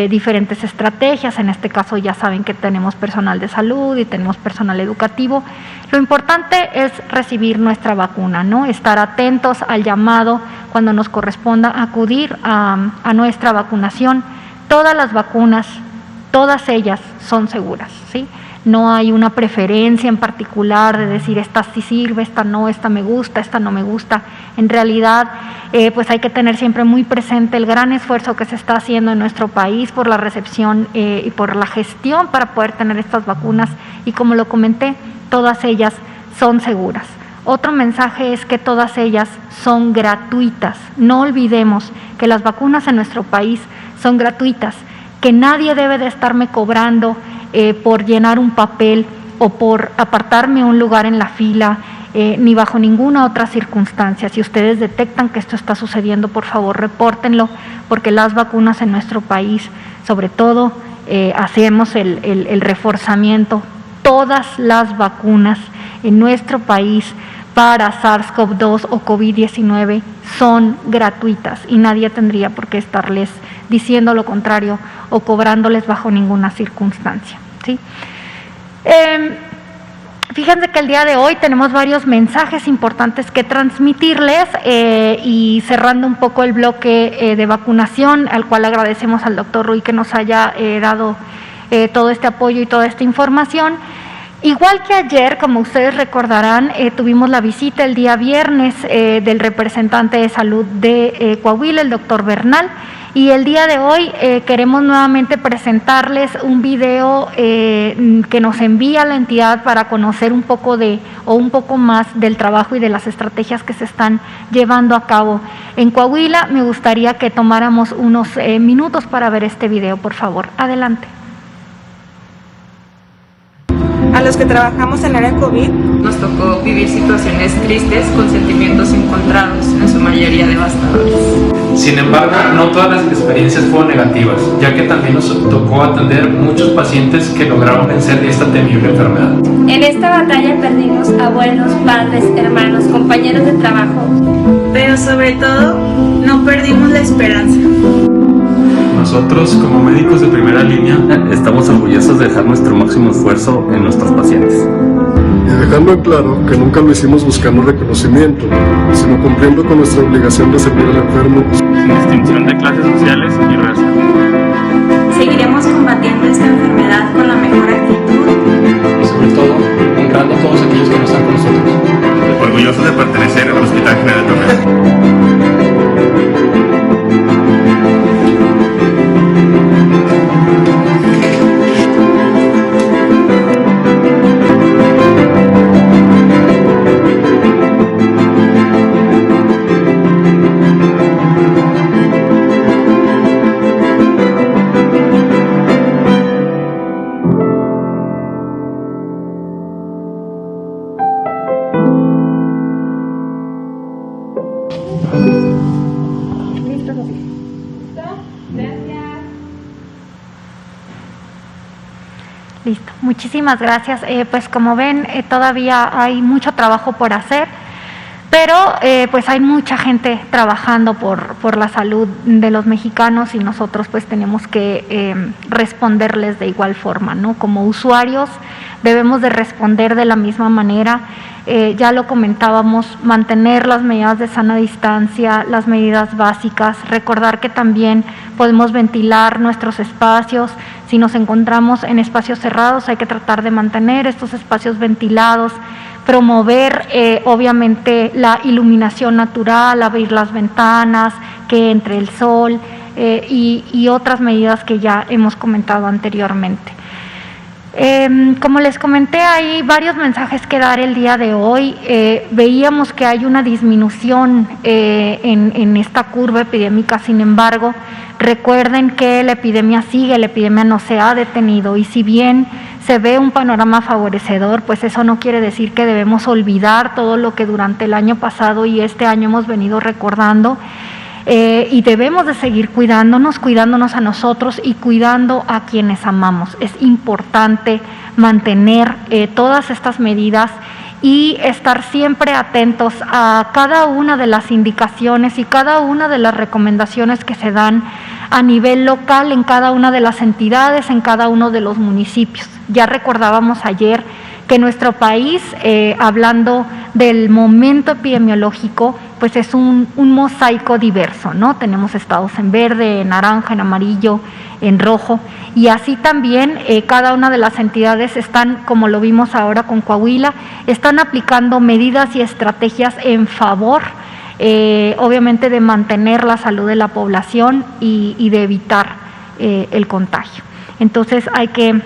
diferentes estrategias, en este caso ya saben que tenemos personal de salud y tenemos personal educativo, lo importante es recibir nuestra vacuna, ¿no? Estar atentos al llamado cuando nos corresponda acudir a nuestra vacunación. Todas las vacunas, todas ellas son seguras, ¿sí? No hay una preferencia en particular de decir esta sí sirve, esta no, esta me gusta, esta no me gusta. En realidad, pues hay que tener siempre muy presente el gran esfuerzo que se está haciendo en nuestro país por la recepción y por la gestión para poder tener estas vacunas, y como lo comenté, todas ellas son seguras. Otro mensaje es que todas ellas son gratuitas. No olvidemos que las vacunas en nuestro país son gratuitas, que nadie debe de estarme cobrando por llenar un papel o por apartarme un lugar en la fila, ni bajo ninguna otra circunstancia. Si ustedes detectan que esto está sucediendo, por favor repórtenlo, porque las vacunas en nuestro país, sobre todo hacemos el reforzamiento, todas las vacunas en nuestro país para SARS-CoV-2 o COVID-19 son gratuitas y nadie tendría por qué estarles diciendo lo contrario o cobrándoles bajo ninguna circunstancia, ¿sí? Fíjense que el día de hoy tenemos varios mensajes importantes que transmitirles y cerrando un poco el bloque de vacunación, al cual agradecemos al doctor Rui que nos haya dado todo este apoyo y toda esta información. Igual que ayer, como ustedes recordarán, tuvimos la visita el día viernes del representante de salud de Coahuila, el doctor Bernal, Y el día de hoy queremos nuevamente presentarles un video que nos envía la entidad para conocer un poco más del trabajo y de las estrategias que se están llevando a cabo en Coahuila. Me gustaría que tomáramos unos minutos para ver este video, por favor. Adelante. A los que trabajamos en área COVID nos tocó vivir situaciones tristes con sentimientos encontrados, en su mayoría devastadores. Sin embargo, no todas las experiencias fueron negativas, ya que también nos tocó atender muchos pacientes que lograron vencer esta temible enfermedad. En esta batalla perdimos abuelos, padres, hermanos, compañeros de trabajo. pero sobre todo no perdimos la esperanza. Nosotros, como médicos de primera línea, estamos orgullosos de dejar nuestro máximo esfuerzo en nuestros pacientes. Y dejando en claro que nunca lo hicimos buscando reconocimiento, sino cumpliendo con nuestra obligación de servir al enfermo. Sin distinción de clases sociales y raza. Seguiremos combatiendo esta enfermedad con la mejor actitud. Y sobre todo, honrando a todos aquellos que no están con nosotros. Orgullosos de pertenecer al Hospital General Torreón. Listo, muchísimas gracias. Pues como ven, todavía hay mucho trabajo por hacer, pero pues hay mucha gente trabajando por la salud de los mexicanos y nosotros pues tenemos que responderles de igual forma, ¿no? Como usuarios debemos de responder de la misma manera. Ya lo comentábamos, mantener las medidas de sana distancia, las medidas básicas, recordar que también podemos ventilar nuestros espacios. Si nos encontramos en espacios cerrados, hay que tratar de mantener estos espacios ventilados, promover obviamente la iluminación natural, abrir las ventanas, que entre el sol y otras medidas que ya hemos comentado anteriormente. Como les comenté, hay varios mensajes que dar el día de hoy. Veíamos que hay una disminución en esta curva epidémica, sin embargo, recuerden que la epidemia sigue, la epidemia no se ha detenido y si bien se ve un panorama favorecedor, pues eso no quiere decir que debemos olvidar todo lo que durante el año pasado y este año hemos venido recordando. Y debemos de seguir cuidándonos a nosotros y cuidando a quienes amamos. Es importante mantener todas estas medidas y estar siempre atentos a cada una de las indicaciones y cada una de las recomendaciones que se dan a nivel local en cada una de las entidades, en cada uno de los municipios. Ya recordábamos ayer que nuestro país, hablando del momento epidemiológico, pues es un mosaico diverso, ¿no? Tenemos estados en verde, en naranja, en amarillo, en rojo, y así también cada una de las entidades están, como lo vimos ahora con Coahuila, están aplicando medidas y estrategias en favor, obviamente, de mantener la salud de la población y de evitar el contagio. Entonces hay que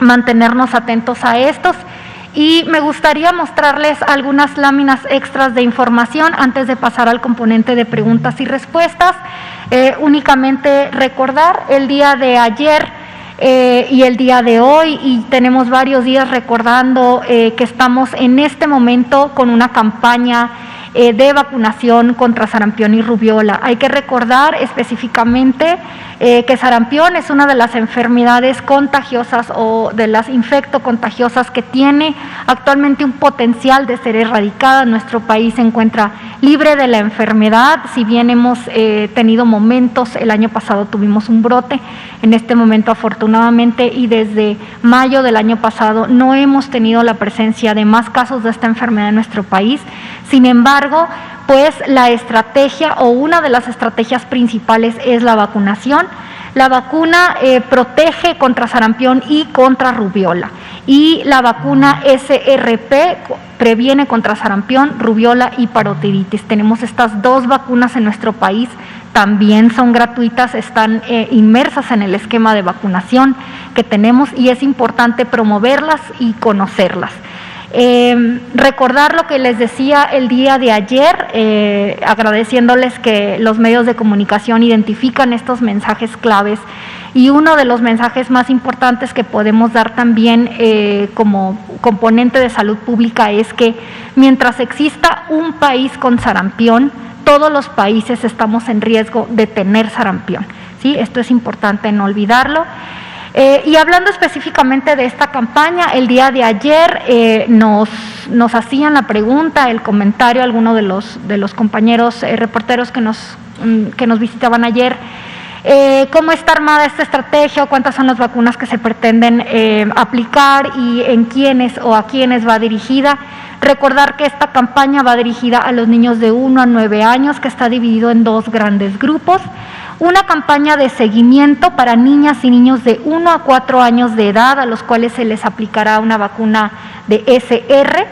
mantenernos atentos a estos y me gustaría mostrarles algunas láminas extras de información antes de pasar al componente de preguntas y respuestas. Únicamente recordar el día de ayer y el día de hoy, y tenemos varios días recordando que estamos en este momento con una campaña de vacunación contra sarampión y rubiola. Hay que recordar específicamente que sarampión es una de las enfermedades contagiosas o de las infectocontagiosas que tiene actualmente un potencial de ser erradicada. Nuestro país se encuentra libre de la enfermedad, si bien hemos tenido momentos, el año pasado tuvimos un brote, en este momento afortunadamente y desde mayo del año pasado no hemos tenido la presencia de más casos de esta enfermedad en nuestro país. Sin embargo, pues la estrategia o una de las estrategias principales es la vacunación. La vacuna protege contra sarampión y contra rubiola y la vacuna SRP previene contra sarampión, rubiola y parotiditis. Tenemos estas 2 vacunas en nuestro país, también son gratuitas, están inmersas en el esquema de vacunación que tenemos y es importante promoverlas y conocerlas. Recordar lo que les decía el día de ayer, agradeciéndoles que los medios de comunicación identifican estos mensajes claves, y uno de los mensajes más importantes que podemos dar también como componente de salud pública es que mientras exista un país con sarampión, todos los países estamos en riesgo de tener sarampión, ¿sí? Esto es importante no olvidarlo. Y hablando específicamente de esta campaña, el día de ayer nos hacían la pregunta, el comentario, algunos de los compañeros reporteros que nos visitaban ayer, cómo está armada esta estrategia, o cuántas son las vacunas que se pretenden aplicar y en quiénes o a quiénes va dirigida. Recordar que esta campaña va dirigida a los niños de 1 a 9 años, que está dividido en 2 grandes grupos. Una campaña de seguimiento para niñas y niños de 1 a 4 años de edad, a los cuales se les aplicará una vacuna de SR.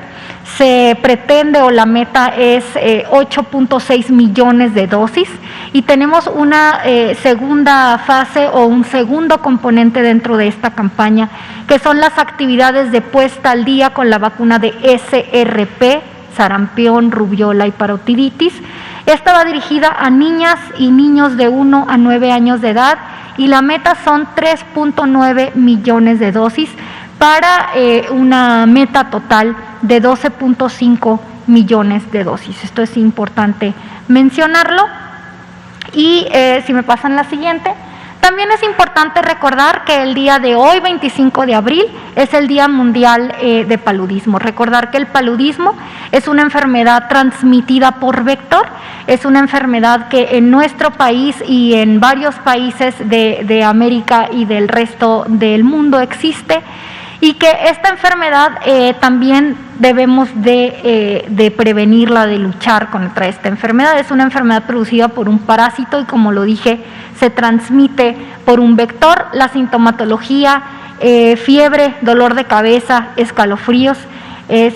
Se pretende, o la meta es 8.6 millones de dosis, y tenemos una segunda fase o un segundo componente dentro de esta campaña, que son las actividades de puesta al día con la vacuna de SRP, sarampión, rubiola y parotiditis. Esta va dirigida a niñas y niños de 1 a 9 años de edad, y la meta son 3.9 millones de dosis para una meta total de 12.5 millones de dosis. Esto es importante mencionarlo. Y si me pasan la siguiente, también es importante recordar que el día de hoy, 25 de abril, es el Día Mundial de Paludismo. Recordar que el paludismo es una enfermedad transmitida por vector, es una enfermedad que en nuestro país y en varios países de América y del resto del mundo existe, y que esta enfermedad también debemos de prevenirla, de luchar contra esta enfermedad. Es una enfermedad producida por un parásito y, como lo dije, se transmite por un vector. La sintomatología, fiebre, dolor de cabeza, escalofríos.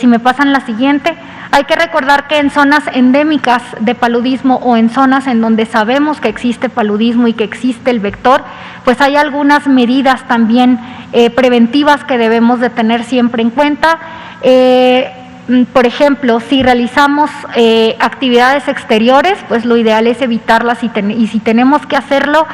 Si me pasan la siguiente, hay que recordar que en zonas endémicas de paludismo, o en zonas en donde sabemos que existe paludismo y que existe el vector, pues hay algunas medidas también preventivas que debemos de tener siempre en cuenta. Por ejemplo, si realizamos actividades exteriores, pues lo ideal es evitarlas, y si tenemos que hacerlo,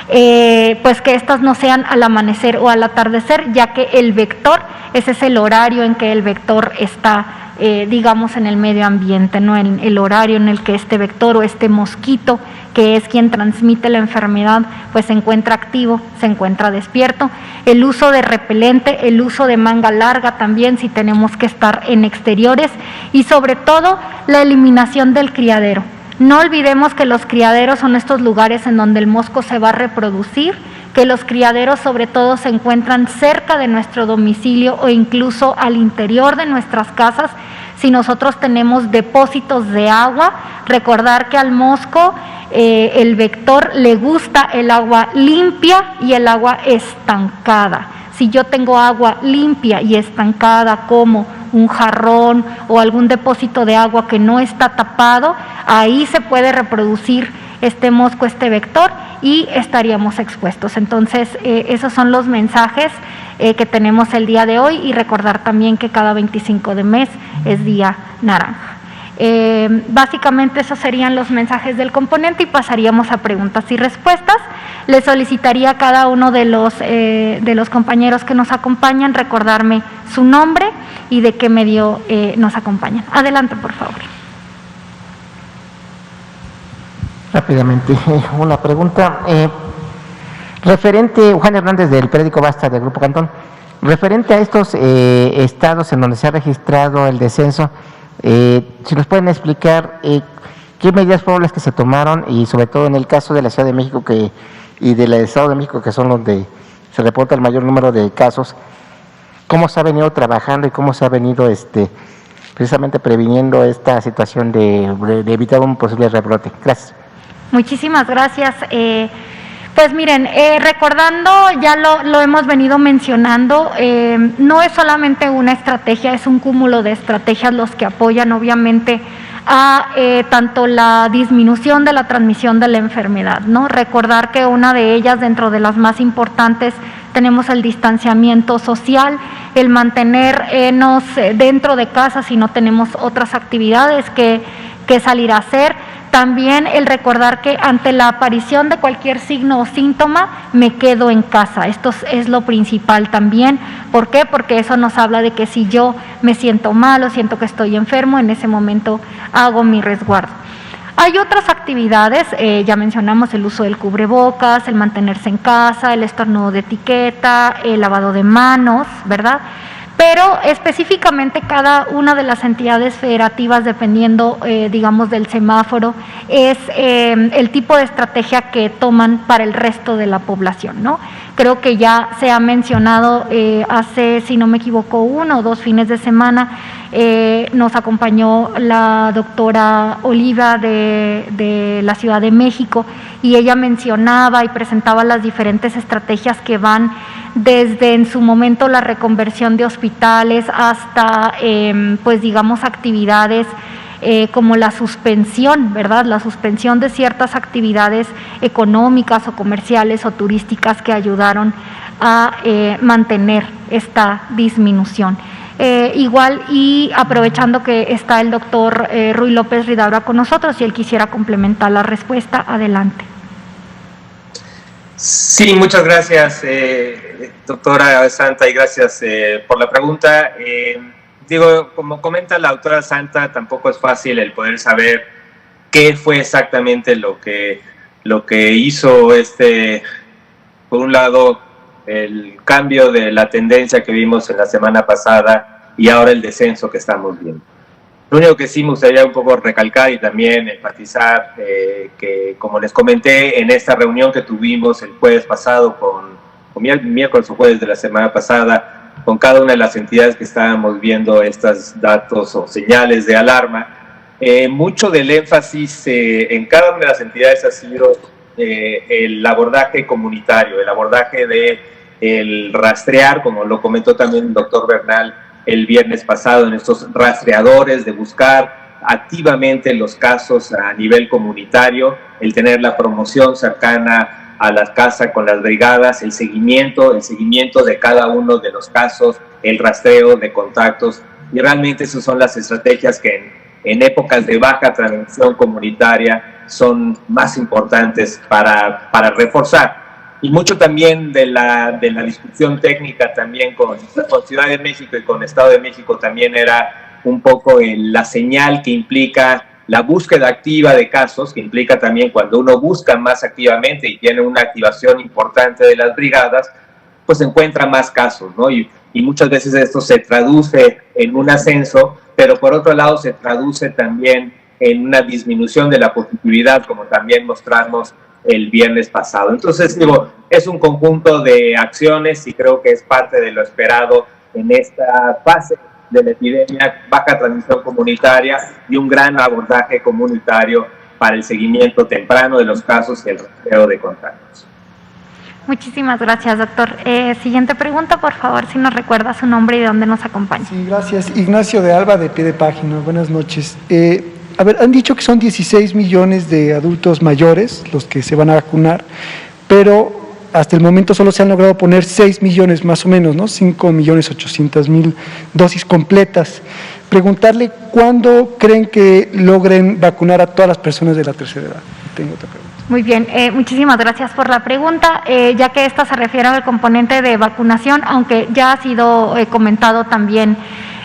pues que estas no sean al amanecer o al atardecer, ya que el vector, ese es el horario en que el vector está, digamos, en el medio ambiente, ¿no? En el horario en el que este vector o este mosquito, que es quien transmite la enfermedad, pues se encuentra activo, se encuentra despierto. El uso de repelente, el uso de manga larga también si tenemos que estar en exteriores, y sobre todo la eliminación del criadero. No olvidemos que los criaderos son estos lugares en donde el mosco se va a reproducir, que los criaderos sobre todo se encuentran cerca de nuestro domicilio o incluso al interior de nuestras casas. Si nosotros tenemos depósitos de agua, recordar que al mosco el vector le gusta el agua limpia y el agua estancada. Si yo tengo agua limpia y estancada, como un jarrón o algún depósito de agua que no está tapado, ahí se puede reproducir este mosco, este vector, y estaríamos expuestos. Entonces, esos son los mensajes que tenemos el día de hoy, y recordar también que cada 25 de mes es día naranja. Básicamente esos serían los mensajes del componente, y pasaríamos a preguntas y respuestas. Le solicitaría a cada uno de los compañeros que nos acompañan recordarme su nombre y de qué medio nos acompañan. Adelante, por favor. Rápidamente, una pregunta referente, Juan Hernández del periódico Basta del Grupo Cantón, referente a estos estados en donde se ha registrado el descenso, si nos pueden explicar qué medidas fueron las que se tomaron, y sobre todo en el caso de la Ciudad de México y del Estado de México, que son donde se reporta el mayor número de casos, cómo se ha venido trabajando y cómo se ha venido precisamente previniendo esta situación de evitar un posible rebrote. Gracias. Muchísimas gracias. Pues miren, recordando, ya lo hemos venido mencionando, no es solamente una estrategia, es un cúmulo de estrategias los que apoyan obviamente a tanto la disminución de la transmisión de la enfermedad, ¿no? Recordar que una de ellas, dentro de las más importantes, tenemos el distanciamiento social, el mantenernos dentro de casa si no tenemos otras actividades que salir a hacer. También el recordar que ante la aparición de cualquier signo o síntoma, me quedo en casa. Esto es lo principal también. ¿Por qué? Porque eso nos habla de que si yo me siento mal o siento que estoy enfermo, en ese momento hago mi resguardo. Hay otras actividades, ya mencionamos el uso del cubrebocas, el mantenerse en casa, el estornudo de etiqueta, el lavado de manos, ¿verdad? Pero específicamente cada una de las entidades federativas, dependiendo, digamos, del semáforo, es el tipo de estrategia que toman para el resto de la población, ¿no? Creo que ya se ha mencionado hace, si no me equivoco, 1 o 2 fines de semana, nos acompañó la doctora Oliva de la Ciudad de México y ella mencionaba y presentaba las diferentes estrategias que van desde en su momento la reconversión de hospitales hasta, pues digamos, actividades como la suspensión, ¿verdad? La suspensión de ciertas actividades económicas o comerciales o turísticas que ayudaron a mantener esta disminución. Igual, y aprovechando que está el doctor Ruy López Ridaura con nosotros, si él quisiera complementar la respuesta, adelante. Sí, muchas gracias, doctora Santa, y gracias por la pregunta. Digo, como comenta la doctora Santa, tampoco es fácil el poder saber qué fue exactamente lo que hizo por un lado, el cambio de la tendencia que vimos en la semana pasada y ahora el descenso que estamos viendo. Lo único que sí me gustaría un poco recalcar y también enfatizar que, como les comenté en esta reunión que tuvimos el jueves pasado, miércoles o jueves de la semana pasada, con cada una de las entidades que estábamos viendo estos datos o señales de alarma, mucho del énfasis en cada una de las entidades ha sido el abordaje comunitario, el abordaje del rastrear, como lo comentó también el doctor Bernal el viernes pasado, en estos rastreadores de buscar activamente los casos a nivel comunitario, el tener la promoción cercana a la casa con las brigadas, el seguimiento de cada uno de los casos, el rastreo de contactos, y realmente esas son las estrategias que en épocas de baja transmisión comunitaria son más importantes para reforzar. Y mucho también de la discusión técnica también con Ciudad de México y con Estado de México también era un poco la señal que implica la búsqueda activa de casos, que implica también cuando uno busca más activamente y tiene una activación importante de las brigadas, pues encuentra más casos, ¿no? Y muchas veces esto se traduce en un ascenso, pero por otro lado se traduce también en una disminución de la positividad, como también mostramos el viernes pasado. Entonces, digo, es un conjunto de acciones y creo que es parte de lo esperado en esta fase de la epidemia, baja transmisión comunitaria y un gran abordaje comunitario para el seguimiento temprano de los casos y el rastreo de contactos. Muchísimas gracias, doctor. Siguiente pregunta, por favor, si nos recuerda su nombre y de dónde nos acompaña. Sí, gracias. Ignacio de Alba, de Pie de Página. Buenas noches. A ver, han dicho que son 16 millones de adultos mayores los que se van a vacunar, pero hasta el momento solo se han logrado poner 6 millones más o menos, ¿no? 5.800.000 dosis completas. Preguntarle cuándo creen que logren vacunar a todas las personas de la tercera edad. Tengo otra pregunta. Muy bien, muchísimas gracias por la pregunta, ya que esta se refiere al componente de vacunación, aunque ya ha sido comentado también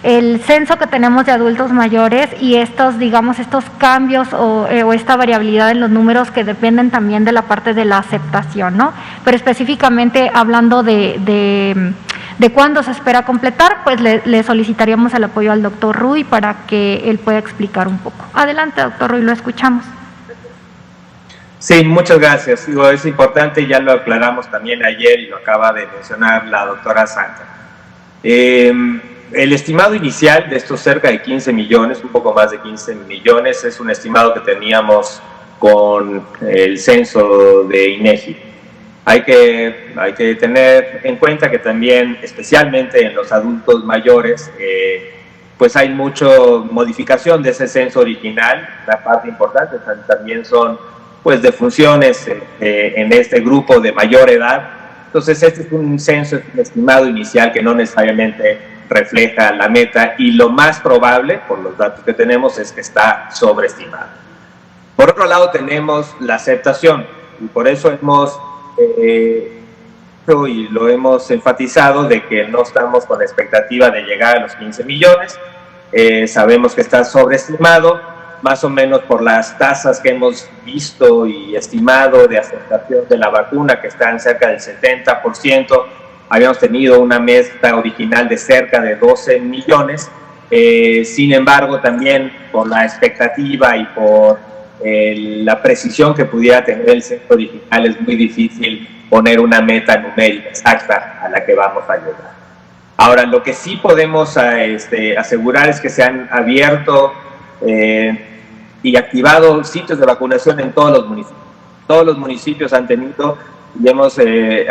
el censo que tenemos de adultos mayores y estos cambios o esta variabilidad en los números que dependen también de la parte de la aceptación, ¿no? Pero específicamente hablando de cuándo se espera completar, pues le solicitaríamos el apoyo al doctor Ruy para que él pueda explicar un poco. Adelante, doctor Ruy, lo escuchamos. Sí, muchas gracias. Digo, es importante, ya lo aclaramos también ayer y lo acaba de mencionar la doctora Santa. El estimado inicial de estos cerca de 15 millones, un poco más de 15 millones, es un estimado que teníamos con el censo de INEGI. Hay que tener en cuenta que también, especialmente en los adultos mayores, pues hay mucha modificación de ese censo original. La parte importante también son pues defunciones en este grupo de mayor edad. Entonces este es un censo, es un estimado inicial que no necesariamente refleja la meta, y lo más probable, por los datos que tenemos, es que está sobreestimado. Por otro lado tenemos la aceptación, y por eso hemos y lo hemos enfatizado de que no estamos con la expectativa de llegar a los 15 millones. Sabemos que está sobreestimado, más o menos por las tasas que hemos visto y estimado de aceptación de la vacuna, que están cerca del 70%. Habíamos tenido una meta original de cerca de 12 millones. Sin embargo, también por la expectativa y por la precisión que pudiera tener el censo original, es muy difícil poner una meta numérica exacta a la que vamos a llegar. Ahora, lo que sí podemos asegurar es que se han abierto y activado sitios de vacunación en todos los municipios. Todos los municipios han tenido y hemos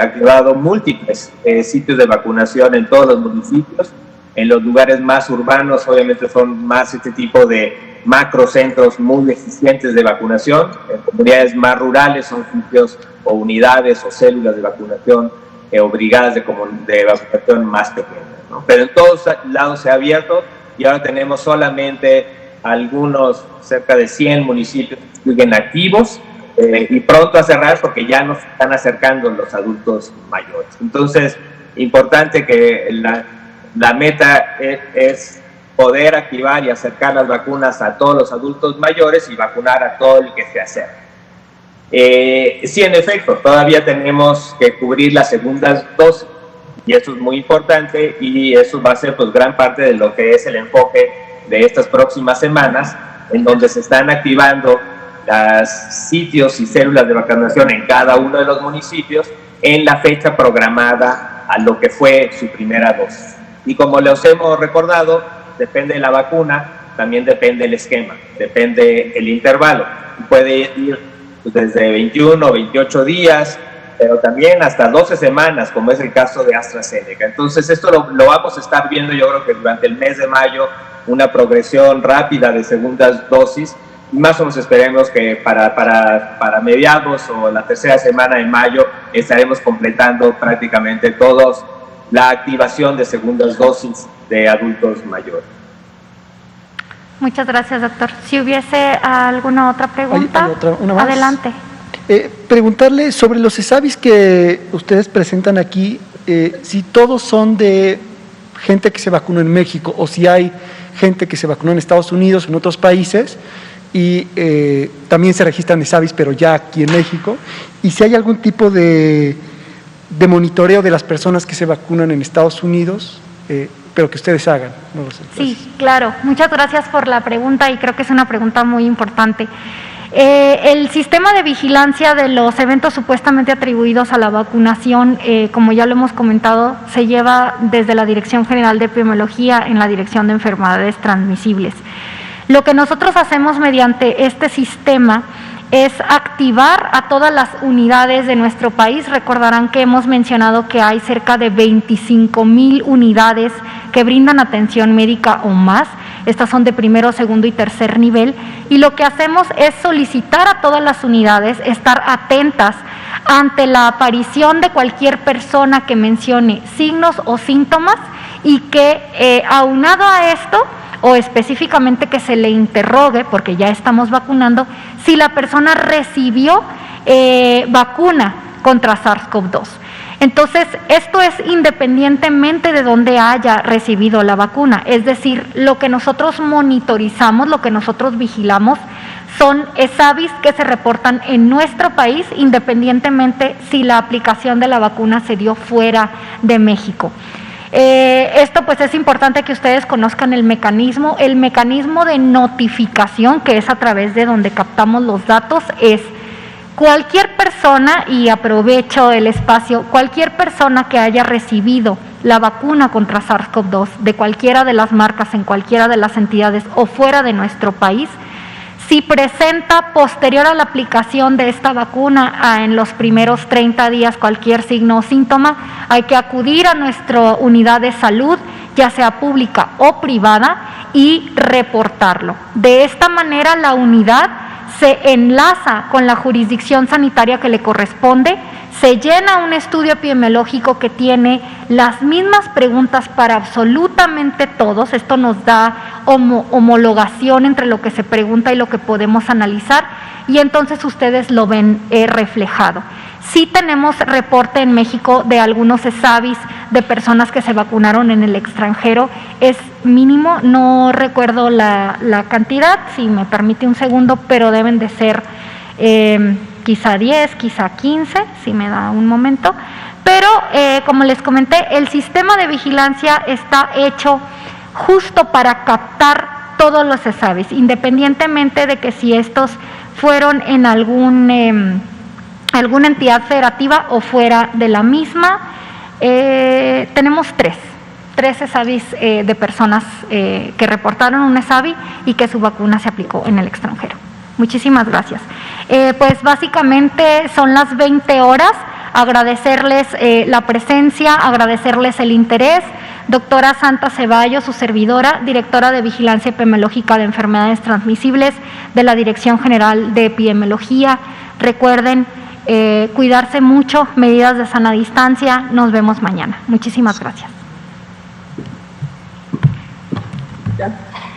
activado múltiples sitios de vacunación en todos los municipios. En los lugares más urbanos, obviamente, son más este tipo de macrocentros muy eficientes de vacunación. En comunidades más rurales son sitios o unidades o células de vacunación o brigadas de vacunación más pequeñas, ¿no? Pero en todos lados se ha abierto y ahora tenemos solamente algunos, cerca de 100 municipios que siguen activos y pronto a cerrar porque ya nos están acercando los adultos mayores. Entonces, importante que la meta es poder activar y acercar las vacunas a todos los adultos mayores y vacunar a todo el que se acerque. Sí, en efecto, todavía tenemos que cubrir las segundas dosis y eso es muy importante, y eso va a ser pues gran parte de lo que es el enfoque de estas próximas semanas, en donde se están activando los sitios y células de vacunación en cada uno de los municipios en la fecha programada a lo que fue su primera dosis. Y como les hemos recordado, depende de la vacuna, también depende el esquema, depende el intervalo. Puede ir desde 21 o 28 días, pero también hasta 12 semanas, como es el caso de AstraZeneca. Entonces esto lo vamos a estar viendo, yo creo que durante el mes de mayo, una progresión rápida de segundas dosis, y más o menos esperemos que para mediados o la tercera semana de mayo estaremos completando prácticamente todos la activación de segundas dosis de adultos mayores. Muchas gracias, doctor. Si hubiese alguna otra pregunta, una más. Adelante. Preguntarle sobre los ESAVIS que ustedes presentan aquí, si todos son de gente que se vacunó en México o si hay gente que se vacunó en Estados Unidos o en otros países, y también se registran ESAVIS pero ya aquí en México, y si hay algún tipo de monitoreo de las personas que se vacunan en Estados Unidos, pero que ustedes hagan. No lo sé. Sí, claro. Muchas gracias por la pregunta, y creo que es una pregunta muy importante. El sistema de vigilancia de los eventos supuestamente atribuidos a la vacunación, como ya lo hemos comentado, se lleva desde la Dirección General de Epidemiología en la Dirección de Enfermedades Transmisibles. Lo que nosotros hacemos mediante este sistema es activar a todas las unidades de nuestro país. Recordarán que hemos mencionado que hay cerca de 25,000 unidades que brindan atención médica o más. Estas son de primero, segundo y tercer nivel, y lo que hacemos es solicitar a todas las unidades estar atentas ante la aparición de cualquier persona que mencione signos o síntomas, y que aunado a esto, o específicamente que se le interrogue, porque ya estamos vacunando, si la persona recibió vacuna contra SARS-CoV-2. Entonces, esto es independientemente de dónde haya recibido la vacuna, es decir, lo que nosotros monitorizamos, lo que nosotros vigilamos, son ESAVIS que se reportan en nuestro país, independientemente si la aplicación de la vacuna se dio fuera de México. Esto pues es importante que ustedes conozcan el mecanismo de notificación, que es a través de donde captamos los datos, es cualquier persona, y aprovecho el espacio, cualquier persona que haya recibido la vacuna contra SARS-CoV-2 de cualquiera de las marcas en cualquiera de las entidades o fuera de nuestro país, Si presenta posterior a la aplicación de esta vacuna en los primeros 30 días cualquier signo o síntoma, hay que acudir a nuestra unidad de salud, ya sea pública o privada, y reportarlo. De esta manera la unidad se enlaza con la jurisdicción sanitaria que le corresponde, se llena un estudio epidemiológico que tiene las mismas preguntas para absolutamente todos. Esto nos da homologación entre lo que se pregunta y lo que podemos analizar, y entonces ustedes lo ven reflejado. Sí tenemos reporte en México de algunos ESAVIs de personas que se vacunaron en el extranjero, es mínimo, no recuerdo la cantidad, si me permite un segundo, pero deben de ser quizá 10, quizá 15, si me da un momento. Pero como les comenté, el sistema de vigilancia está hecho justo para captar todos los ESAVIs, independientemente de que si estos fueron en alguna entidad federativa o fuera de la misma. Tenemos tres ESAVIs de personas que reportaron un ESAVI y que su vacuna se aplicó en el extranjero. Muchísimas gracias. Pues básicamente son las 20 horas. Agradecerles la presencia, agradecerles el interés. Doctora Santa Ceballos, su servidora, directora de Vigilancia Epidemiológica de Enfermedades Transmisibles de la Dirección General de Epidemiología. Recuerden cuidarse mucho, medidas de sana distancia. Nos vemos mañana. Muchísimas gracias. Ya.